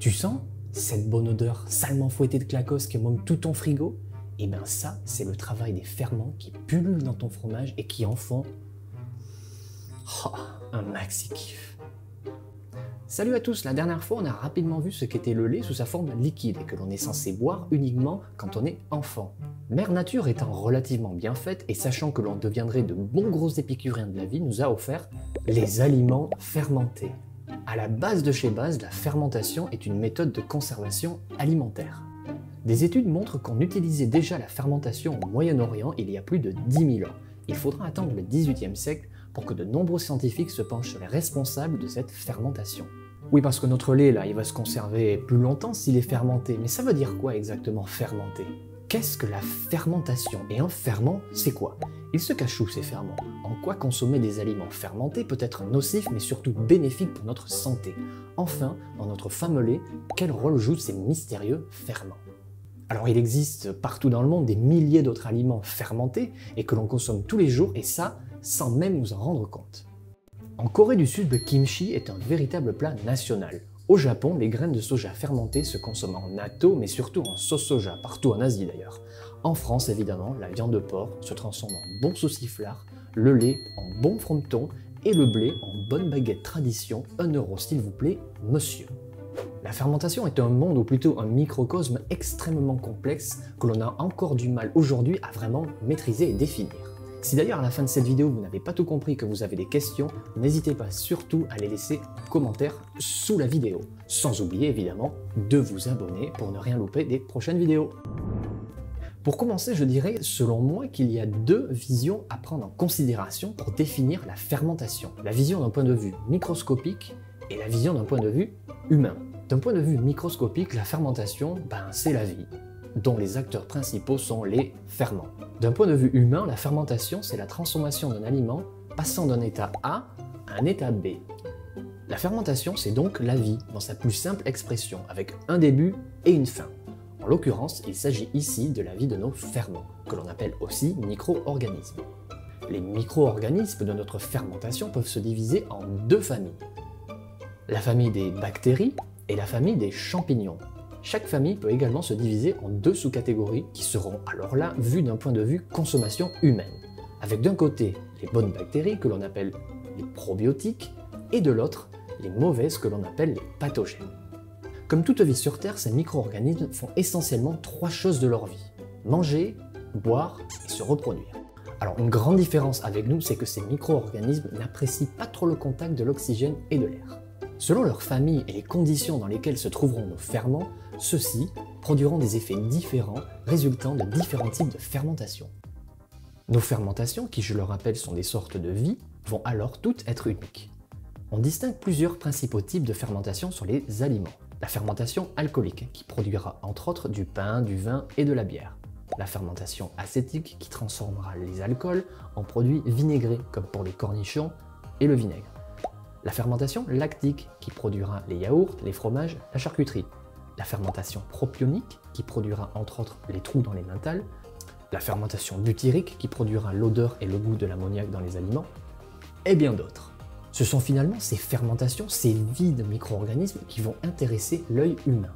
Tu sens cette bonne odeur salement fouettée de clacos qui monte tout ton frigo? Et bien ça, c'est le travail des ferments qui pullulent dans ton fromage et qui en font un maxi kiff. Salut à tous, la dernière fois on a rapidement vu ce qu'était le lait sous sa forme liquide et que l'on est censé boire uniquement quand on est enfant. Mère Nature étant relativement bien faite et sachant que l'on deviendrait de bons gros épicuriens de la vie, nous a offert les aliments fermentés. À la base de chez base, la fermentation est une méthode de conservation alimentaire. Des études montrent qu'on utilisait déjà la fermentation au Moyen-Orient il y a plus de 10 000 ans. Il faudra attendre le XVIIIe siècle pour que de nombreux scientifiques se penchent sur les responsables de cette fermentation. Oui, parce que notre lait, là, il va se conserver plus longtemps s'il est fermenté. Mais ça veut dire quoi exactement fermenter? Qu'est-ce que la fermentation? Et un ferment, c'est quoi? Il se cache où ces ferments? En quoi consommer des aliments fermentés peut être nocif mais surtout bénéfique pour notre santé? Enfin, dans notre fameux lait, quel rôle jouent ces mystérieux ferments? Alors il existe partout dans le monde des milliers d'autres aliments fermentés et que l'on consomme tous les jours et ça, sans même nous en rendre compte. En Corée du Sud, le kimchi est un véritable plat national. Au Japon, les graines de soja fermentées se consomment en natto, mais surtout en sauce soja, partout en Asie d'ailleurs. En France, évidemment, la viande de porc se transforme en bon sauciflard, le lait en bon frometon et le blé en bonne baguette tradition, 1 € s'il vous plaît, monsieur. La fermentation est un monde, ou plutôt un microcosme extrêmement complexe que l'on a encore du mal aujourd'hui à vraiment maîtriser et définir. Si d'ailleurs à la fin de cette vidéo vous n'avez pas tout compris, que vous avez des questions, n'hésitez pas surtout à les laisser en commentaire sous la vidéo. Sans oublier évidemment de vous abonner pour ne rien louper des prochaines vidéos. Pour commencer, je dirais selon moi qu'il y a deux visions à prendre en considération pour définir la fermentation. La vision d'un point de vue microscopique et la vision d'un point de vue humain. D'un point de vue microscopique, la fermentation, c'est la vie, dont les acteurs principaux sont les ferments. D'un point de vue humain, la fermentation, c'est la transformation d'un aliment passant d'un état A à un état B. La fermentation, c'est donc la vie, dans sa plus simple expression, avec un début et une fin. En l'occurrence, il s'agit ici de la vie de nos ferments, que l'on appelle aussi micro-organismes. Les micro-organismes de notre fermentation peuvent se diviser en deux familles. La famille des bactéries et la famille des champignons. Chaque famille peut également se diviser en deux sous-catégories qui seront alors là vues d'un point de vue consommation humaine, avec d'un côté les bonnes bactéries que l'on appelle les probiotiques et de l'autre les mauvaises que l'on appelle les pathogènes. Comme toute vie sur Terre, ces micro-organismes font essentiellement trois choses de leur vie: manger, boire et se reproduire. Alors une grande différence avec nous, c'est que ces micro-organismes n'apprécient pas trop le contact de l'oxygène et de l'air. Selon leur famille et les conditions dans lesquelles se trouveront nos ferments, ceux-ci produiront des effets différents résultant de différents types de fermentation. Nos fermentations, qui je le rappelle sont des sortes de vie, vont alors toutes être uniques. On distingue plusieurs principaux types de fermentation sur les aliments. La fermentation alcoolique, qui produira entre autres du pain, du vin et de la bière. La fermentation acétique, qui transformera les alcools en produits vinaigrés, comme pour les cornichons et le vinaigre. La fermentation lactique, qui produira les yaourts, les fromages, la charcuterie. La fermentation propionique, qui produira entre autres les trous dans les mentales. La fermentation butyrique, qui produira l'odeur et le goût de l'ammoniac dans les aliments. Et bien d'autres. Ce sont finalement ces fermentations, ces vies de micro-organismes qui vont intéresser l'œil humain.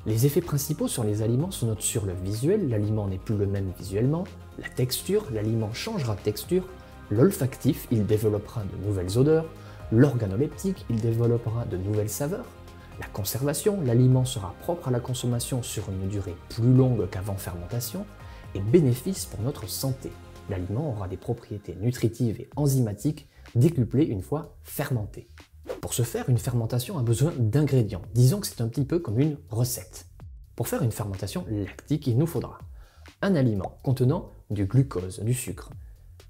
Les effets principaux sur les aliments se notent sur le visuel, l'aliment n'est plus le même visuellement, la texture, l'aliment changera de texture, l'olfactif, il développera de nouvelles odeurs, l'organoleptique, il développera de nouvelles saveurs, la conservation, l'aliment sera propre à la consommation sur une durée plus longue qu'avant fermentation, et bénéfice pour notre santé. L'aliment aura des propriétés nutritives et enzymatiques décuplées une fois fermenté. Pour ce faire, une fermentation a besoin d'ingrédients. Disons que c'est un petit peu comme une recette. Pour faire une fermentation lactique, il nous faudra un aliment contenant du glucose, du sucre,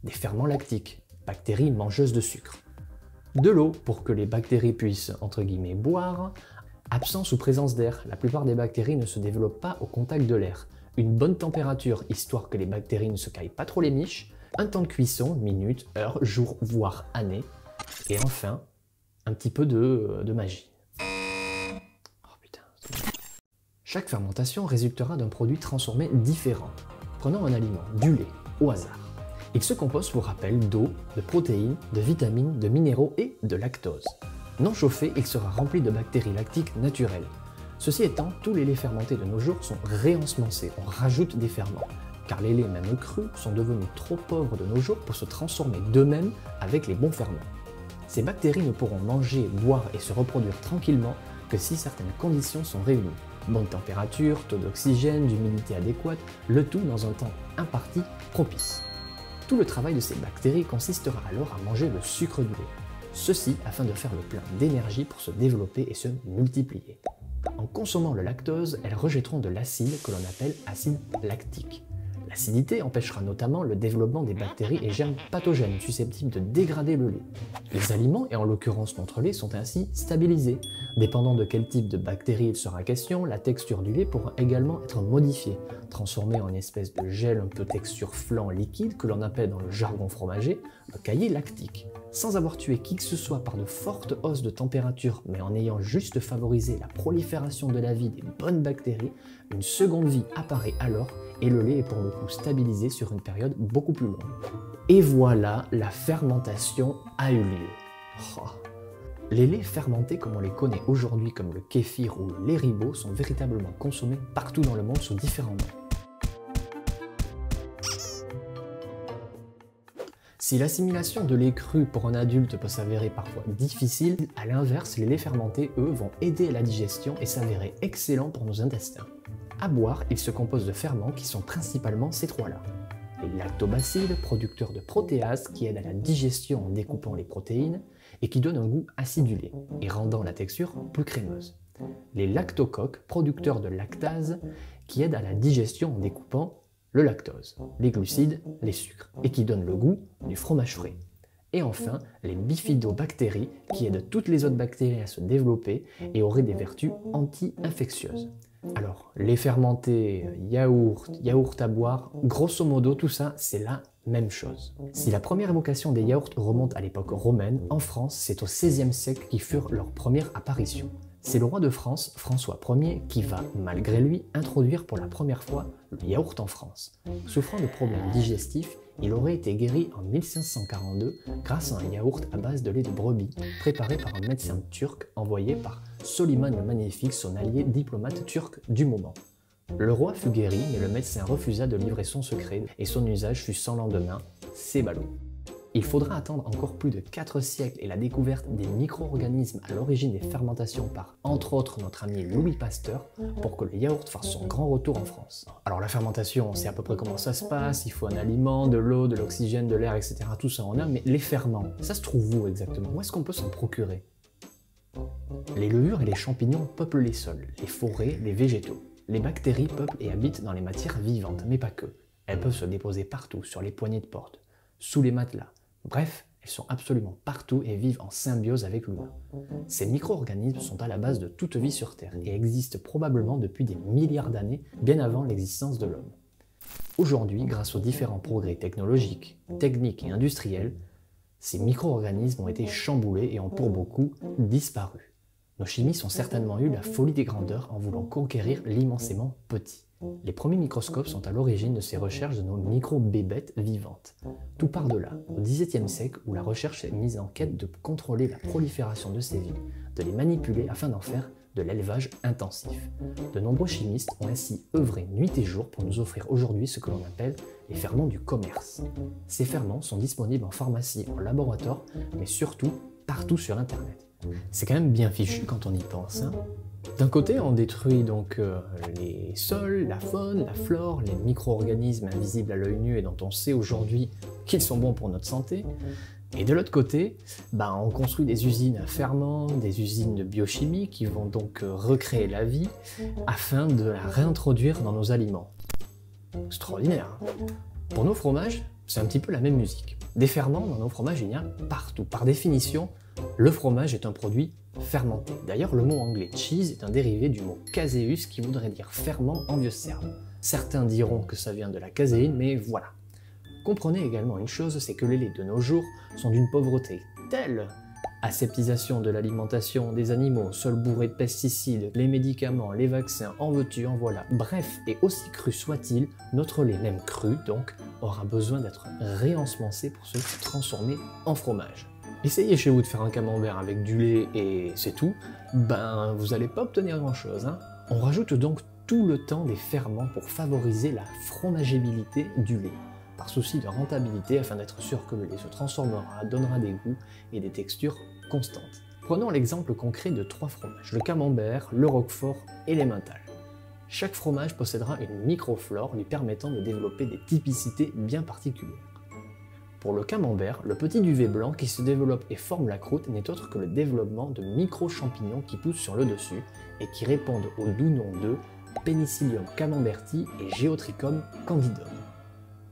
des ferments lactiques, bactéries mangeuses de sucre, de l'eau pour que les bactéries puissent, entre guillemets, boire, absence ou présence d'air. La plupart des bactéries ne se développent pas au contact de l'air. Une bonne température, histoire que les bactéries ne se caillent pas trop les miches, un temps de cuisson, minutes, heures, jours, voire années, et enfin, un petit peu de magie. Oh putain. Chaque fermentation résultera d'un produit transformé différent. Prenons un aliment, du lait, au hasard. Il se compose, pour rappel, d'eau, de protéines, de vitamines, de minéraux et de lactose. Non chauffé, il sera rempli de bactéries lactiques naturelles. Ceci étant, tous les laits fermentés de nos jours sont réensemencés, on rajoute des ferments, car les laits même crus sont devenus trop pauvres de nos jours pour se transformer d'eux-mêmes avec les bons ferments. Ces bactéries ne pourront manger, boire et se reproduire tranquillement que si certaines conditions sont réunies. Bonne température, taux d'oxygène, d'humidité adéquate, le tout dans un temps imparti propice. Tout le travail de ces bactéries consistera alors à manger le sucre du lait. Ceci afin de faire le plein d'énergie pour se développer et se multiplier. En consommant le lactose, elles rejetteront de l'acide que l'on appelle acide lactique. L'acidité empêchera notamment le développement des bactéries et germes pathogènes susceptibles de dégrader le lait. Les aliments, et en l'occurrence notre lait, sont ainsi stabilisés. Dépendant de quel type de bactéries il sera question, la texture du lait pourra également être modifiée, transformée en espèce de gel un peu texture flan liquide que l'on appelle dans le jargon fromager le caillé lactique. Sans avoir tué qui que ce soit par de fortes hausses de température, mais en ayant juste favorisé la prolifération de la vie des bonnes bactéries, une seconde vie apparaît alors et le lait est pour le coup stabilisé sur une période beaucoup plus longue. Et voilà, la fermentation a eu lieu. Oh. Les laits fermentés comme on les connaît aujourd'hui comme le kéfir ou le lait ribot sont véritablement consommés partout dans le monde sous différents noms. Si l'assimilation de lait cru pour un adulte peut s'avérer parfois difficile, à l'inverse, les laits fermentés, eux, vont aider à la digestion et s'avérer excellents pour nos intestins. À boire, ils se composent de ferments qui sont principalement ces trois-là. Les lactobacilles, producteurs de protéases qui aident à la digestion en découpant les protéines et qui donnent un goût acidulé et rendant la texture plus crémeuse. Les lactocoques, producteurs de lactase qui aident à la digestion en découpant le lactose, les glucides, les sucres, et qui donnent le goût du fromage frais. Et enfin, les bifidobactéries qui aident toutes les autres bactéries à se développer et auraient des vertus anti-infectieuses. Alors, les fermentés, yaourt à boire, grosso modo tout ça, c'est la même chose. Si la première évocation des yaourts remonte à l'époque romaine, en France, c'est au XVIe siècle qui furent leur première apparition. C'est le roi de France, François Ier, qui va, malgré lui, introduire pour la première fois le yaourt en France. Souffrant de problèmes digestifs, il aurait été guéri en 1542 grâce à un yaourt à base de lait de brebis, préparé par un médecin turc envoyé par Soliman le Magnifique, son allié diplomate turc du moment. Le roi fut guéri, mais le médecin refusa de livrer son secret et son usage fut sans lendemain, c'est ballot. Il faudra attendre encore plus de 4 siècles et la découverte des micro-organismes à l'origine des fermentations par, entre autres, notre ami Louis Pasteur, pour que le yaourt fasse son grand retour en France. Alors la fermentation, on sait à peu près comment ça se passe, il faut un aliment, de l'eau, de l'oxygène, de l'air, etc. Tout ça on a, mais les ferments, ça se trouve où exactement? Où est-ce qu'on peut s'en procurer? Les levures et les champignons peuplent les sols, les forêts, les végétaux. Les bactéries peuplent et habitent dans les matières vivantes, mais pas que. Elles peuvent se déposer partout, sur les poignées de porte, sous les matelas. Bref, elles sont absolument partout et vivent en symbiose avec l'humain. Ces micro-organismes sont à la base de toute vie sur Terre et existent probablement depuis des milliards d'années, bien avant l'existence de l'homme. Aujourd'hui, grâce aux différents progrès technologiques, techniques et industriels, ces micro-organismes ont été chamboulés et ont pour beaucoup disparu. Nos chimistes ont certainement eu la folie des grandeurs en voulant conquérir l'immensément petit. Les premiers microscopes sont à l'origine de ces recherches de nos micro-bébêtes vivantes. Tout part de là, au XVIIe siècle, où la recherche s'est mise en quête de contrôler la prolifération de ces vies, de les manipuler afin d'en faire de l'élevage intensif. De nombreux chimistes ont ainsi œuvré nuit et jour pour nous offrir aujourd'hui ce que l'on appelle les ferments du commerce. Ces ferments sont disponibles en pharmacie, en laboratoire, mais surtout partout sur Internet. C'est quand même bien fichu quand on y pense, hein. D'un côté, on détruit donc les sols, la faune, la flore, les micro-organismes invisibles à l'œil nu et dont on sait aujourd'hui qu'ils sont bons pour notre santé. Et de l'autre côté, on construit des usines à ferments, des usines de biochimie qui vont donc recréer la vie afin de la réintroduire dans nos aliments. Extraordinaire, hein. Pour nos fromages, c'est un petit peu la même musique. Des ferments dans nos fromages, il y en a partout. Par définition, le fromage est un produit fermenté. D'ailleurs, le mot anglais cheese est un dérivé du mot caseus qui voudrait dire ferment en vieux serbe. Certains diront que ça vient de la caséine, mais voilà. Comprenez également une chose, c'est que les laits de nos jours sont d'une pauvreté telle. Aseptisation de l'alimentation des animaux, sol bourré de pesticides, les médicaments, les vaccins, en veux-tu, en voilà. Bref, et aussi cru soit-il, notre lait, même cru donc, aura besoin d'être réensemencé pour se transformer en fromage. Essayez chez vous de faire un camembert avec du lait et c'est tout, ben vous n'allez pas obtenir grand chose, hein. On rajoute donc tout le temps des ferments pour favoriser la fromageabilité du lait, par souci de rentabilité afin d'être sûr que le lait se transformera, donnera des goûts et des textures constantes. Prenons l'exemple concret de 3 fromages, le camembert, le roquefort et l'emmental. Chaque fromage possédera une microflore lui permettant de développer des typicités bien particulières. Pour le camembert, le petit duvet blanc qui se développe et forme la croûte n'est autre que le développement de micro-champignons qui poussent sur le dessus et qui répondent au doux nom de Penicillium camemberti et Geotrichum candidum.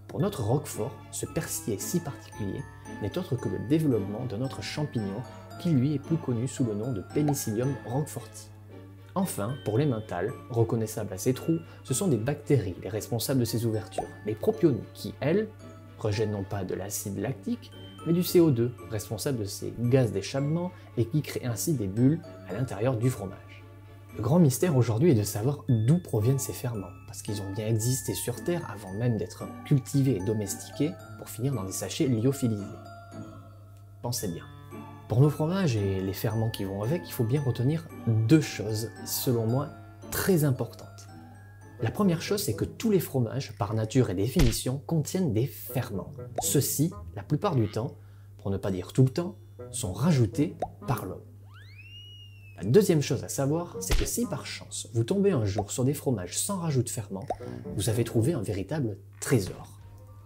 Pour notre roquefort, ce persil si particulier n'est autre que le développement de notre champignon qui lui est plus connu sous le nom de Penicillium roqueforti. Enfin, pour l'emmental, reconnaissable à ses trous, ce sont des bactéries les responsables de ces ouvertures, les propionines qui, elles, rejettent non pas de l'acide lactique, mais du CO2, responsable de ces gaz d'échappement et qui créent ainsi des bulles à l'intérieur du fromage. Le grand mystère aujourd'hui est de savoir d'où proviennent ces ferments, parce qu'ils ont bien existé sur Terre avant même d'être cultivés et domestiqués pour finir dans des sachets lyophilisés. Pensez bien. Pour nos fromages et les ferments qui vont avec, il faut bien retenir 2 choses, selon moi, très importantes. La première chose, c'est que tous les fromages, par nature et définition, contiennent des ferments. Ceux-ci, la plupart du temps, pour ne pas dire tout le temps, sont rajoutés par l'homme. La deuxième chose à savoir, c'est que si par chance vous tombez un jour sur des fromages sans rajout de ferments, vous avez trouvé un véritable trésor.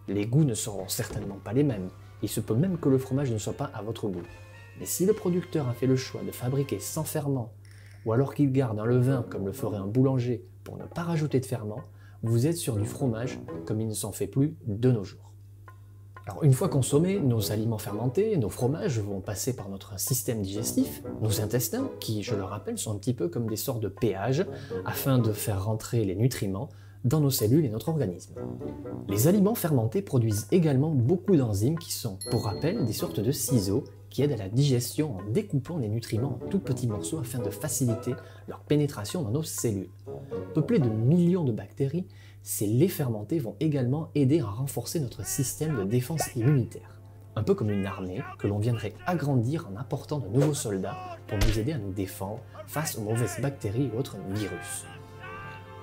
Les goûts ne seront certainement pas les mêmes, il se peut même que le fromage ne soit pas à votre goût. Mais si le producteur a fait le choix de fabriquer sans ferment, ou alors qu'il garde un levain comme le ferait un boulanger pour ne pas rajouter de ferment, vous êtes sur du fromage comme il ne s'en fait plus de nos jours. Alors une fois consommés, nos aliments fermentés, nos fromages vont passer par notre système digestif, nos intestins, qui, je le rappelle, sont un petit peu comme des sortes de péages, afin de faire rentrer les nutriments dans nos cellules et notre organisme. Les aliments fermentés produisent également beaucoup d'enzymes qui sont, pour rappel, des sortes de ciseaux qui aident à la digestion en découpant les nutriments en tout petits morceaux afin de faciliter leur pénétration dans nos cellules. Peuplés de millions de bactéries, ces laits fermentés vont également aider à renforcer notre système de défense immunitaire. Un peu comme une armée que l'on viendrait agrandir en apportant de nouveaux soldats pour nous aider à nous défendre face aux mauvaises bactéries et autres virus.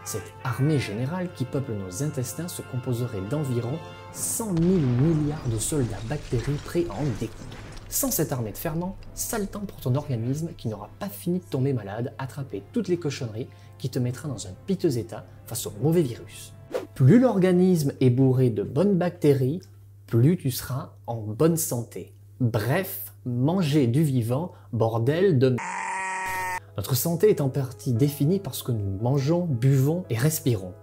Cette armée générale qui peuple nos intestins se composerait d'environ 100 000 milliards de soldats bactéries prêts à en découdre. Sans cette armée de ferments, sale temps pour ton organisme qui n'aura pas fini de tomber malade, attraper toutes les cochonneries qui te mettra dans un piteux état face aux mauvais virus. Plus l'organisme est bourré de bonnes bactéries, plus tu seras en bonne santé. Bref, manger du vivant, bordel de... Notre santé est en partie définie par ce que nous mangeons, buvons et respirons.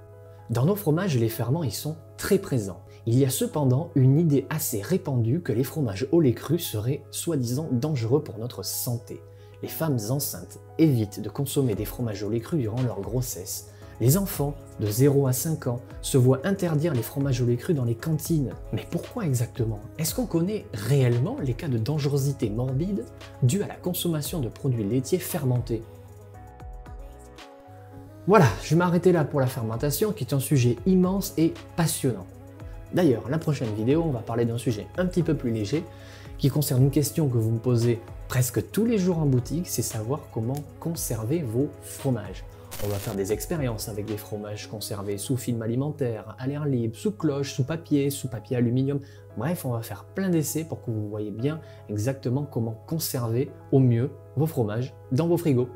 Dans nos fromages, les ferments y sont très présents. Il y a cependant une idée assez répandue que les fromages au lait cru seraient soi-disant dangereux pour notre santé. Les femmes enceintes évitent de consommer des fromages au lait cru durant leur grossesse. Les enfants de 0 à 5 ans se voient interdire les fromages au lait cru dans les cantines. Mais pourquoi exactement? Est-ce qu'on connaît réellement les cas de dangerosité morbide dus à la consommation de produits laitiers fermentés? Voilà, je vais m'arrêter là pour la fermentation qui est un sujet immense et passionnant. D'ailleurs, la prochaine vidéo, on va parler d'un sujet un petit peu plus léger qui concerne une question que vous me posez presque tous les jours en boutique, c'est savoir comment conserver vos fromages. On va faire des expériences avec des fromages conservés sous film alimentaire, à l'air libre, sous cloche, sous papier aluminium. Bref, on va faire plein d'essais pour que vous voyez bien exactement comment conserver au mieux vos fromages dans vos frigos.